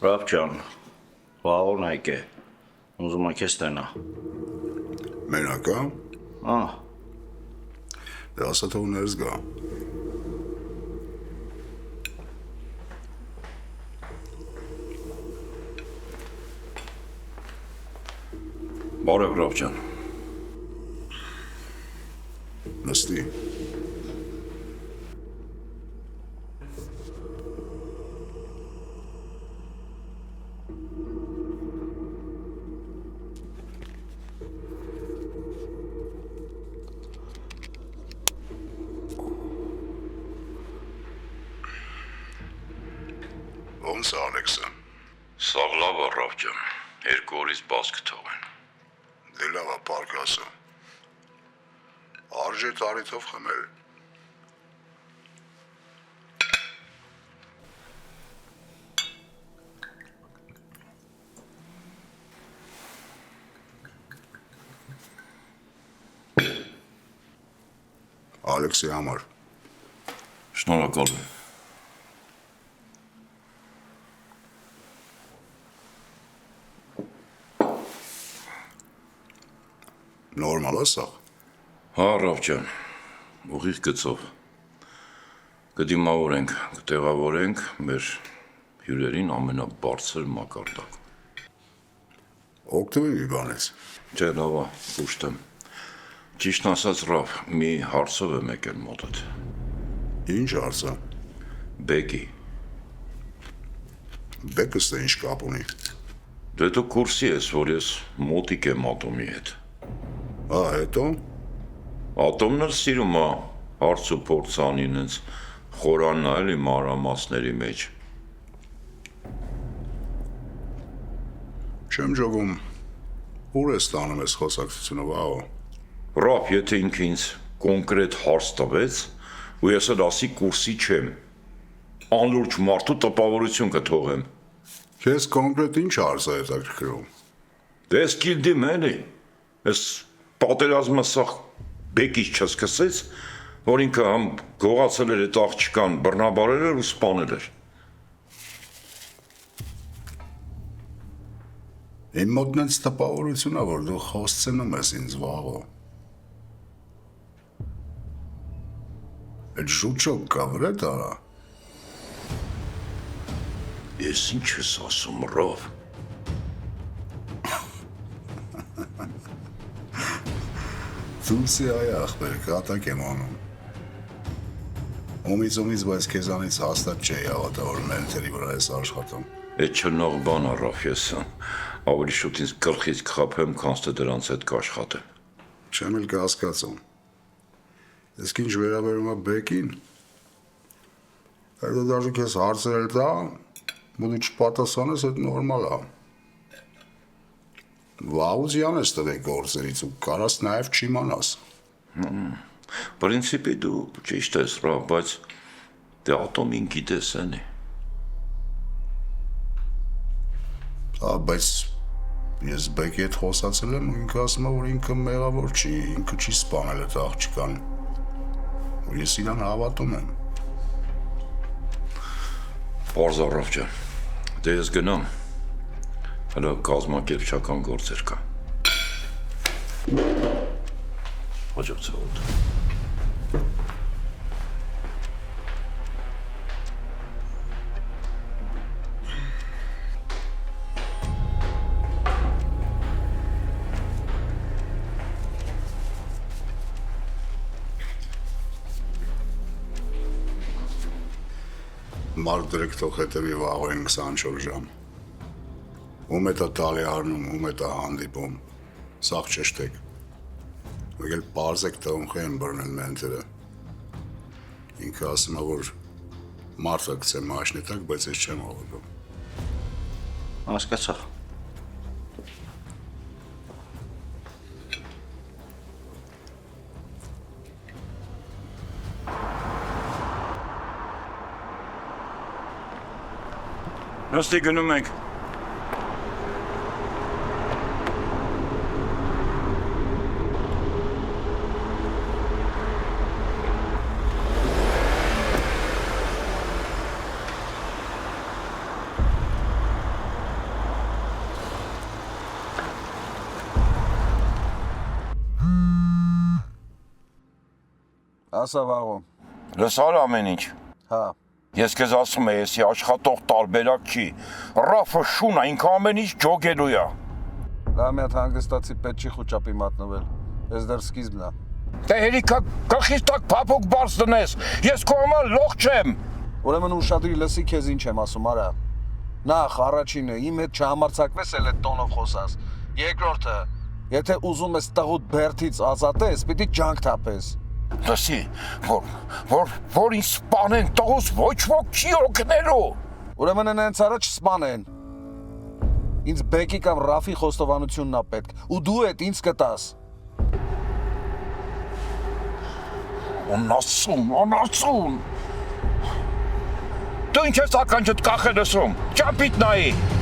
Ռաբ ջան, վաղոն հայկ է, ուզում եք ես տենա։ Մենակ, հա։ Դե ասա թող ներս գա։ Բարև Ռաբ ջան։ Նստի։ Ոնց է Ալեքսը։ Սաղ լավ է Ռաբ ջան, 2 օրից բաց կթողեն։ Դե լավ է պարկ ասա։ Արժե տարիթով խմել։ Ալեքսի համար։ Շնորհակալ եմ։ Նորմալ է սա։ Հա Ռաբ ջան, ուղիղ գծով։ Կդիմավորենք, կտեղավորենք մեր հյուրերին ամենաբարձր մակարդակում։ Օգտվի մի բանից։ Չէ, լավ է, ուշտեմ։ Ճիշտն ասած Ռաբ, մի հարցով եմ եկել մոտդ։ Ինչ հարցը։ Բեկի։ Բեկս թե ինչ կապ ունի։ Դե դու կուրսի ես, որ ես մոտիկ եմ ատոմի հետ։ Հա, հետո։ Ատոմն էլ սիրում է հարց ու փորձ անին հենց խորանն է էլի մանրամասների մեջ։ Չեմ ջոգում։ Ուր ես տանում ես խոսակցությունը վաղո։ Ռաբ, եթե ինքը ինձ կոնկրետ հարց տվեց, ու ես էլ ասի կուրսի չեմ, անլուրջ մարդու տպավորություն կթողեմ։ Քեզ կոնկրետ ինչ հարց է հետաքրքրում։ Դե ես գիլդիմ էլի, ես պատերազմը սա բեկից չսկսեց, որ ինքը համ գողացել էր այդ աղջկան, բռնաբարել էր ու սպանել էր։ Իմ մոտ նենց տպավորություն է, որ դու խոսցնում ես ինձ վաղո։ Այդ ժուճոք կա վրա դարա։ Ես ինչ ես ասում, Ռաբ։ Դուրսի այ ախպեր, կատակ եմ անում։ Ումից, բայց քեզանից հաստատ չէի հավատա, որ մենթերի վրա ես աշխատում։ Այդ չնող բան է, Ռաբ, ես ավելի շուտ ինձ գլխից կխաբեմ, քան թե դրանց հետ կաշխատեմ։ Չեմ էլ կհասկացում։ Իսկ ինչ վերաբերում է Բեկին, հետո դաժե քեզ հարցրել տա, ու դու չպատասխանես, այդ նորմալ է։ Վաղուց յանես տվեք գործերից ու կարաս նաև չիմանաս։ Պրինցիպի դու ճիշտ ես, Ռաբ, բայց դե ատոմին գիտես էնի։ Հա, բայց ես Բեկի հետ խոսացել եմ ու ինքը ասում է, որ ինքը մեղավոր չի, ինքը չի սպանել այդ աղջկան։ Ու ես իրան հավատում եմ։ Պարզ է, Ռաբ ջան, դե ես գնամ, հələ կազմակերպչական գործեր կա։ Հաջողություն։ Մարդ դրեք թող հետևի վաղոյն 24 ժամ։ Ում է տալի առնում, ում է հանդիպում, սաղ չշտեք։ Ու էլ պարզ եք տղունք են բրնել մենթերը։ Ինքը ասում է, որ մարդը կցե մաշնի տակ, բայց ես չեմ ողդում։ Հասկացա։ Նստի գնում ենք։ Ասա վաղոմ։ Լսար ամեն ինչ։ Հա։ Ես քեզ ասում եմ, եսի աշխատող տարբերակ չի։ Ռաֆը շուն այնքան ամեն ինչ ջոգելու է։ Լավ մի հատ հանգստացի պետք չի խոճապի մատնվել։ Ես դեռ սկիզբն է։ Դե հերիքա գլխիս տակ փափուկ բարձ դնես։ Ես քո համար լող չեմ։ Ուրեմն ուշադրի լսի քեզ ինչ եմ ասում, արա։ Նախ առաջինը իմ հետ չհամարցակվես էլ այդ տոնով խոսած։ Երկրորդը, եթե ուզում ես տղուտ բերթից ազատես, պիտի ջանք թափես։ Լսի, որ ինձ սպանեն, տղուս ոչ ոք չի օգնելու։ Ուրեմն հենց առաջ սպանեն։ Ինձ Բեկի կամ Ռաֆի խոստովանությունն է պետք, ու դու այդ ինձ կտաս։ Անասուն։ Դու ինչ ես ականջդ կախել ասում, ճապիտ նայի։